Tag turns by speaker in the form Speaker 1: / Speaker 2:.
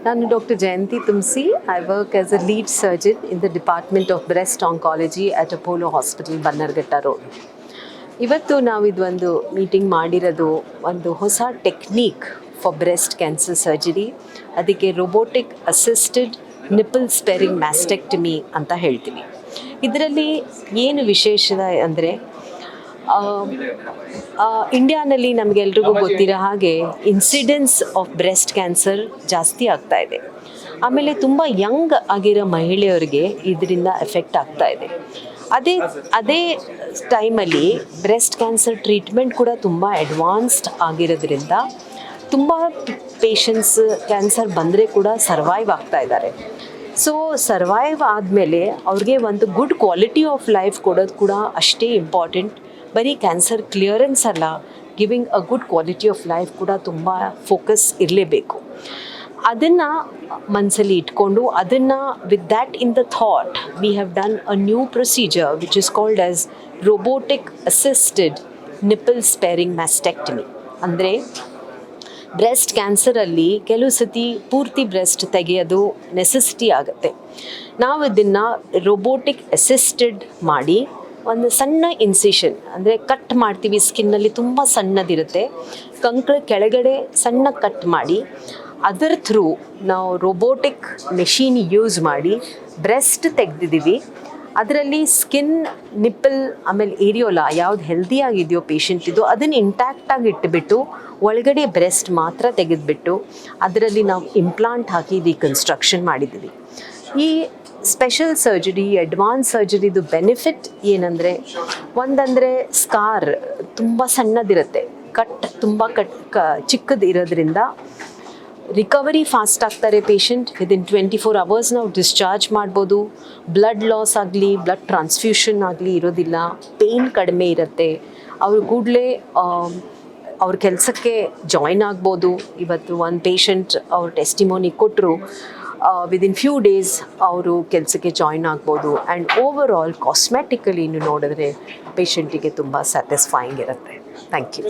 Speaker 1: ನಾನು doctor Jayanti Tumsi. I work as a lead surgeon in the department of breast oncology at Apollo hospital Bannerghatta road. ಇವತ್ತು ನಾವು ಇದೊಂದು meeting ಮಾಡಿರೋದು ಒಂದು ಹೊಸ technique for breast cancer surgery. ಅದಕ್ಕೆ robotic assisted nipple sparing mastectomy ಅಂತ ಹೇಳ್ತೀವಿ. ಇದರಲ್ಲಿ ಏನು ವಿಶೇಷ ಅಂದರೆ ಇಂಡಿಯಾನಲ್ಲಿ ನಮಗೆಲ್ರಿಗೂ ಗೊತ್ತಿರೋ ಹಾಗೆ ಇನ್ಸಿಡೆನ್ಸ್ ಆಫ್ ಬ್ರೆಸ್ಟ್ ಕ್ಯಾನ್ಸರ್ ಜಾಸ್ತಿ ಆಗ್ತಾ ಇದೆ. ಆಮೇಲೆ ತುಂಬ ಯಂಗ್ ಆಗಿರೋ ಮಹಿಳೆಯರಿಗೆ ಇದರಿಂದ ಎಫೆಕ್ಟ್ ಆಗ್ತಾ ಇದೆ. ಅದೇ ಟೈಮಲ್ಲಿ ಬ್ರೆಸ್ಟ್ ಕ್ಯಾನ್ಸರ್ ಟ್ರೀಟ್ಮೆಂಟ್ ಕೂಡ ತುಂಬ ಅಡ್ವಾನ್ಸ್ಡ್ ಆಗಿರೋದ್ರಿಂದ ತುಂಬ ಪೇಷಂಟ್ಸ್ ಕ್ಯಾನ್ಸರ್ ಬಂದರೆ ಕೂಡ ಸರ್ವೈವ್ ಆಗ್ತಾ ಇದ್ದಾರೆ. ಸೊ ಸರ್ವೈವ್ ಆದಮೇಲೆ ಅವ್ರಿಗೆ ಒಂದು ಗುಡ್ ಕ್ವಾಲಿಟಿ ಆಫ್ ಲೈಫ್ ಕೊಡೋದು ಕೂಡ ಅಷ್ಟೇ ಇಂಪಾರ್ಟೆಂಟ್. ಬರೀ ಕ್ಯಾನ್ಸರ್ ಕ್ಲಿಯರೆನ್ಸ್ ಅಲ್ಲ, giving a good quality of life ಕೂಡ ತುಂಬ ಫೋಕಸ್ ಇರಲೇಬೇಕು. ಅದನ್ನು ಮನಸ್ಸಲ್ಲಿ ಇಟ್ಕೊಂಡು ಅದನ್ನು with that in the thought we have done a new procedure which is called as robotic assisted nipple sparing mastectomy. ಅಂದರೆ ಬ್ರೆಸ್ಟ್ ಕ್ಯಾನ್ಸರಲ್ಲಿ ಕೆಲವು ಸತಿ ಪೂರ್ತಿ ಬ್ರೆಸ್ಟ್ ತೆಗೆಯೋದು ನೆಸೆಸಿಟಿ ಆಗುತ್ತೆ. ನಾವು ಇದನ್ನು ರೋಬೋಟಿಕ್ ಅಸಿಸ್ಟೆಡ್ ಮಾಡಿ ಒಂದು ಸಣ್ಣ ಇನ್ಸಿಷನ್ ಅಂದರೆ ಕಟ್ ಮಾಡ್ತೀವಿ. ಸ್ಕಿನ್ನಲ್ಲಿ ತುಂಬ ಸಣ್ಣದಿರುತ್ತೆ, ಕಂಕಳ ಕೆಳಗಡೆ ಸಣ್ಣ ಕಟ್ ಮಾಡಿ ಅದರ ಥ್ರೂ ನಾವು ರೋಬೋಟಿಕ್ ಮೆಷಿನ್ ಯೂಸ್ ಮಾಡಿ ಬ್ರೆಸ್ಟ್ ತೆಗೆದಿದ್ದೀವಿ. ಅದರಲ್ಲಿ ಸ್ಕಿನ್, ನಿಪ್ಪಲ್, ಆಮೇಲೆ ಏರಿಯೋಲಾ ಯಾವ್ದು ಹೆಲ್ದಿಯಾಗಿದೆಯೋ ಪೇಷಂಟಿದು ಅದನ್ನು ಇಂಟ್ಯಾಕ್ಟಾಗಿ ಇಟ್ಬಿಟ್ಟು ಒಳಗಡೆ ಬ್ರೆಸ್ಟ್ ಮಾತ್ರ ತೆಗೆದುಬಿಟ್ಟು ಅದರಲ್ಲಿ ನಾವು ಇಂಪ್ಲಾಂಟ್ ಹಾಕಿ ರೀಕನ್ಸ್ಟ್ರಕ್ಷನ್ ಮಾಡಿದ್ದೀವಿ. ಈ ಸ್ಪೆಷಲ್ ಸರ್ಜರಿ, ಅಡ್ವಾನ್ಸ್ ಸರ್ಜರಿದು ಬೆನಿಫಿಟ್ ಏನಂದರೆ, ಒಂದಂದರೆ ಸ್ಕಾರ್ ತುಂಬ ಸಣ್ಣದಿರುತ್ತೆ, ಕಟ್ ತುಂಬ ಚಿಕ್ಕದು ಇರೋದ್ರಿಂದ ರಿಕವರಿ ಫಾಸ್ಟ್ ಆಗ್ತಾರೆ ಪೇಷಂಟ್. ವಿದಿನ್ 24 hours ನಾವು ಡಿಸ್ಚಾರ್ಜ್ ಮಾಡ್ಬೋದು. ಬ್ಲಡ್ ಲಾಸ್ ಆಗಲಿ, ಬ್ಲಡ್ ಟ್ರಾನ್ಸ್ಫ್ಯೂಷನ್ ಆಗಲಿ ಇರೋದಿಲ್ಲ. ಪೇಯ್ನ್ ಕಡಿಮೆ ಇರುತ್ತೆ. ಅವರು ಕೂಡಲೇ ಅವ್ರ ಕೆಲಸಕ್ಕೆ ಜಾಯ್ನ್ ಆಗ್ಬೋದು. ಇವತ್ತು ಒಂದು ಪೇಷಂಟ್ ಅವ್ರ ಟೆಸ್ಟಿಮೋನಿ ಕೊಟ್ಟರು, ವಿದಿನ್ ಫ್ಯೂ ಡೇಸ್ ಅವರು ಕೆಲಸಕ್ಕೆ ಜಾಯ್ನ್ ಆಗ್ಬೋದು. ಆ್ಯಂಡ್ ಓವರ್ ಆಲ್ ಕಾಸ್ಮೆಟಿಕಲಿ ನೋಡಿದ್ರೆ ಪೇಷಂಟಿಗೆ ತುಂಬ ಸ್ಯಾಟಿಸ್ಫೈಯಿಂಗ್ ಇರುತ್ತೆ. Thank you.